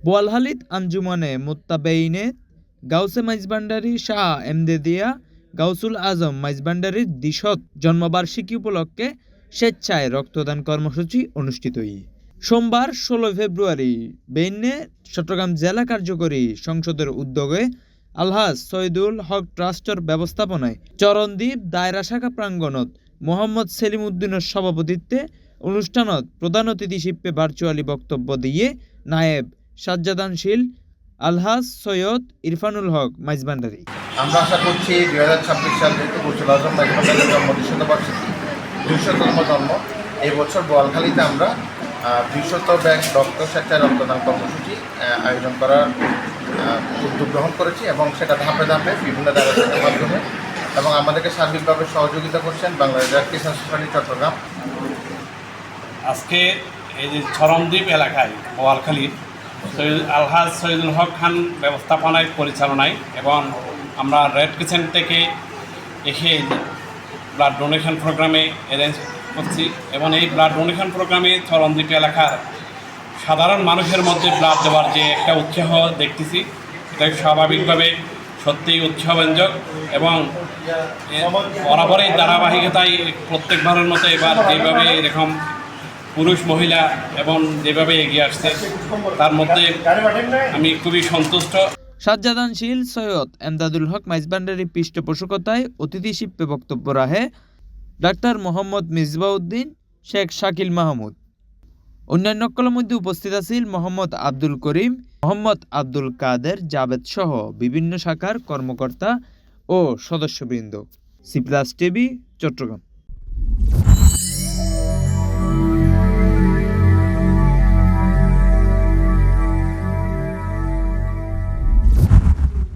বোয়ালহালিত আঞ্জুমানে মুত্তাবেইনে গাউসে মাইজভান্ডারী শাহ এমদাদিয়া গাউসুল আজম মাইজভান্ডারীর দ্বিশত জন্মবার্ষিকী উপলক্ষে স্বেচ্ছায় রক্তদান কর্মসূচি অনুষ্ঠিত সোমবার ১৬ ফেব্রুয়ারি বেইনে চট্টগ্রাম জেলা কার্যকরী সংসদের উদ্যোগে আলহাজ সৈয়দুল হক ট্রাস্টের ব্যবস্থাপনায় চরণদ্বীপ দায়রা শাখা প্রাঙ্গণত মোহাম্মদ সেলিম উদ্দিনের সভাপতিত্বে অনুষ্ঠানত প্রধান অতিথি হিসেবে ভার্চুয়ালি বক্তব্য দিয়ে নায়েব সাজ্জাদানশীল আলহাজ সৈয়দ ইরফানুল হক মাইজভান্ডারী। আমরা আশা করছি 2026 সাল যেহেতু গাউসুল আজম মাইজভান্ডারীর জন্ম 200তম জন্ম, এই বছর বোয়ালখালীতে আমরা 200 ব্যাগ রক্ত স্বেচ্ছায় রক্তদান কর্মসূচি আয়োজন করার উদ্যোগ গ্রহণ করেছি এবং সেটা ধাপে ধাপে বিভিন্ন দায়রার মাধ্যমে এবং আমাদেরকে সার্বিকভাবে সহযোগিতা করছেন Bangladesh red crescent society Chattogram. আজকে এই যে চরণদ্বীপ এলাকায় বোয়ালখালীর আলহাজ সৈয়দুল হক খান ব্যবস্থাপনায় পরিচালনায় এবং আমরা রেড ক্রিসেন্ট থেকে এসে ব্লাড ডোনেশন প্রোগ্রামে অ্যারেঞ্জ করছি এবং এই ব্লাড ডোনেশন প্রোগ্রামে চরণদ্বীপ এলাকার সাধারণ মানুষের মধ্যে ব্লাড দেওয়ার যে একটা উৎসাহ দেখতেছি, এটা স্বাভাবিকভাবে সত্যিই উৎসাহব্যঞ্জক এবং বরাবরই ধারাবাহিকতায় প্রত্যেকবারের মতো এবার যেভাবে এরকম পুরুষ মহিলা এবং যেভাবে এগিয়ে আসছে তার মধ্যে আমি খুবই সন্তুষ্ট। সাজ্জাদানশীল সৈয়দ এমদাদুল হক মাইজভান্ডারী পৃষ্ঠপোষকতায় অতিথি শিল্পে বক্তব্য রাখে ডাক্তার মোহাম্মদ মিসবাউদ্দিন শেখ শাকিল মাহমুদ। অন্যান্যকলের মধ্যে উপস্থিত আছেন মোহাম্মদ আব্দুল করিম, মোহাম্মদ আব্দুল কাদের জাবেদ সহ বিভিন্ন শাখার কর্মকর্তা ও সদস্যবৃন্দ। সি+ টিভি, চট্টগ্রাম।